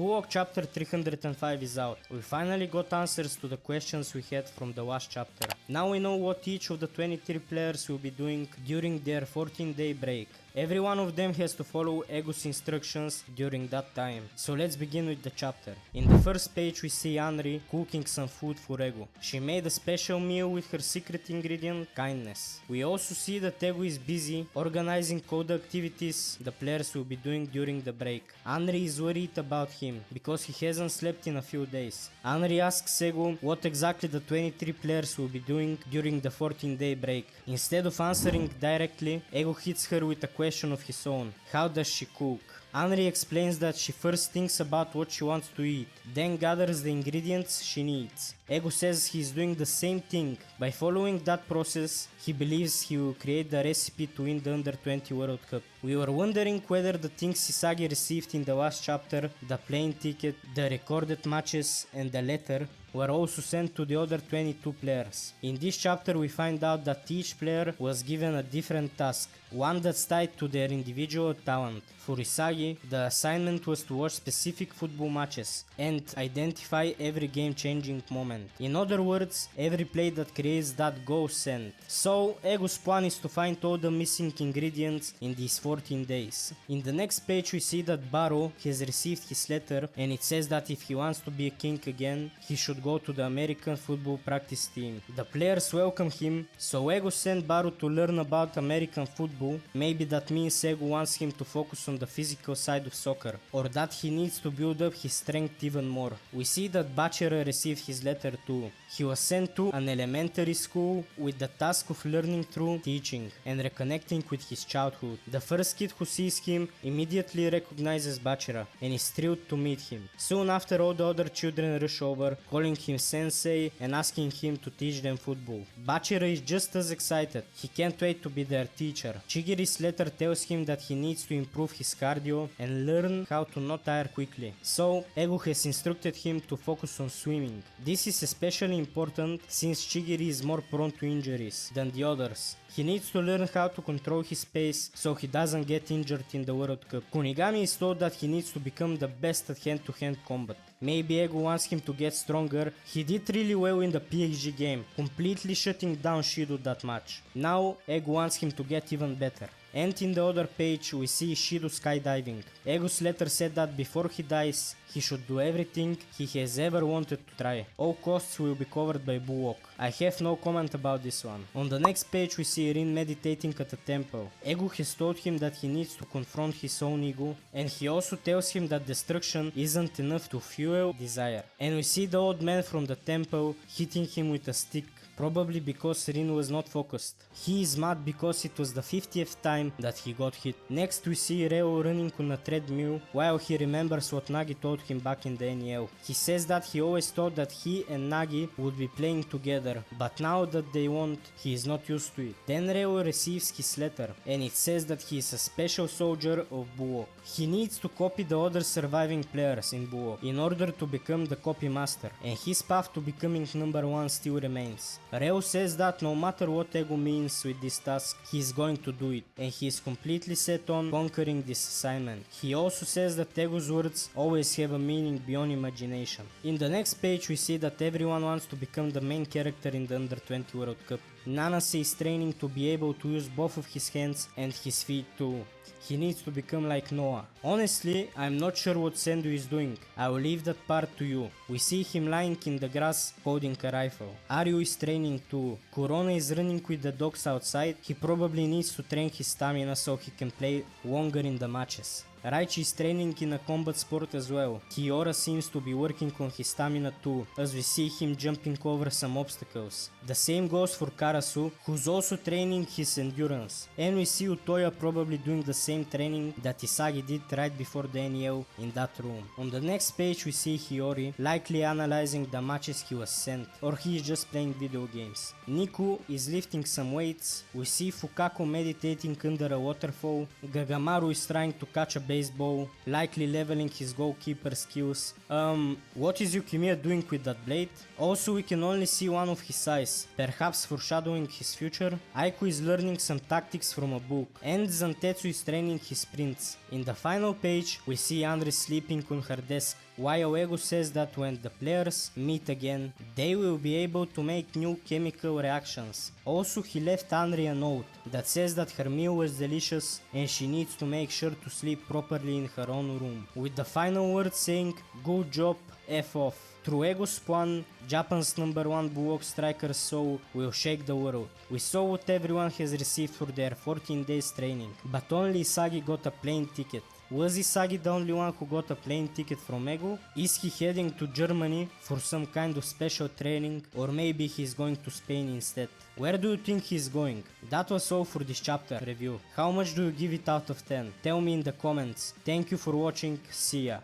Bullock chapter 305 is out. We finally got answers to the questions we had from the last chapter. Now we know what each of the 23 players will be doing during their 14-day break. Every one of them has to follow Ego's instructions during that time. So let's begin with the chapter. In the first page we see Henri cooking some food for Ego. She made a special meal with her secret ingredient, kindness. We also see that Ego is busy organizing all the activities the players will be doing during the break. Henri is worried about him because he hasn't slept in a few days. Henri asks Ego what exactly the 23 players will be doing during the 14-day break. Instead of answering directly, Ego hits her with a question of his own. How does she cook? Henri explains that she first thinks about what she wants to eat, then gathers the ingredients she needs. Ego says he is doing the same thing. By following that process, he believes he will create the recipe to win the Under 20 World Cup. We were wondering whether the things Hisagi received in the last chapter, the plane ticket, the recorded matches and the letter, were also sent to the other 22 players. In this chapter we find out that each player was given a different task, one that's tied to their individual talent. For Hisagi, the assignment was to watch specific football matches and identify every game-changing moment. In other words, every play that creates that goal sent. So, Ego's plan is to find all the missing ingredients in these 14 days. In the next page we see that Barrow has received his letter and it says that if he wants to be a king again, he should go to the American football practice team. The players welcome him, so Ego sent Barrow to learn about American football. Maybe that means Ego wants him to focus on the physical side of soccer, or that he needs to build up his strength even more. We see that Bachera received his letter too. He was sent to an elementary school with the task of learning through teaching and reconnecting with his childhood. The first kid who sees him immediately recognizes Bachera and is thrilled to meet him. Soon after, all the other children rush over, calling him sensei and asking him to teach them football. Bachera is just as excited. He can't wait to be their teacher. Chigiri's letter tells him that he needs to improve his cardio and learn how to not tire quickly. So, Ego has instructed him to focus on swimming. This is especially important since Chigiri is more prone to injuries than the others. He needs to learn how to control his pace so he doesn't get injured in the World Cup. Kunigami is told that he needs to become the best at hand-to-hand combat. Maybe Ego wants him to get stronger. He did really well in the PXG game, completely shutting down Shido that match. Now Ego wants him to get even better. And in the other page we see Shido skydiving. Ego's letter said that before he dies, he should do everything he has ever wanted to try. All costs will be covered by Bullock. I have no comment about this one. On the next page we see Rin meditating at a temple. Ego has told him that he needs to confront his own ego, and he also tells him that destruction isn't enough to fuel desire. And we see the old man from the temple hitting him with a stick, probably because Rin was not focused. He is mad because it was the 50th time that he got hit. Next we see Reo running on a treadmill while he remembers what Nagi told him back in the NEL. He says that he always thought that he and Nagi would be playing together, but now that they won't, he is not used to it. Then Reo receives his letter, and it says that he is a special soldier of Bullock. He needs to copy the other surviving players in Bullock in order to become the copy master, and his path to becoming number one still remains. Reo says that no matter what Ego means with this task, he is going to do it, and he is completely set on conquering this assignment. He also says that Ego's words always have a meaning beyond imagination. In the next page we see that everyone wants to become the main character in the Under 20 World Cup. Nanase is training to be able to use both of his hands and his feet too. He needs to become like Noah. Honestly, I'm not sure what Sendu is doing. I will leave that part to you. We see him lying in the grass holding a rifle. Aryu is training too. Kurona is running with the dogs outside. He probably needs to train his stamina so he can play longer in the matches. Raichi is training in a combat sport as well. Kiora seems to be working on his stamina too, as we see him jumping over some obstacles. The same goes for Karasu, who's also training his endurance. And we see Utoya probably doing the same training that Isagi did right before the NEL in that room. On the next page we see Hiyori, likely analyzing the matches he was sent, or he is just playing video games. Niku is lifting some weights. We see Fukaku meditating under a waterfall. Gagamaru is trying to catch a baseball, likely leveling his goalkeeper skills. What is Yukimiya doing with that blade? Also, we can only see one of his eyes, perhaps foreshadowing his future. Aiku is learning some tactics from a book, and Zantetsu is training his sprints. In the final page, we see Andre sleeping on her desk, while Ego says that when the players meet again, they will be able to make new chemical reactions. Also, he left Anri a note that says that her meal was delicious and she needs to make sure to sleep properly in her own room, with the final word saying, "Good job, F off." Through Ego's plan, Japan's #1 Bullok striker Soul will shake the world. We saw what everyone has received for their 14 days training, but only Isagi got a plane ticket. Was Isagi the only one who got a plane ticket from Ego? Is he heading to Germany for some kind of special training, or maybe he's going to Spain instead? Where do you think he's going? That was all for this chapter review. How much do you give it out of 10? Tell me in the comments. Thank you for watching, see ya.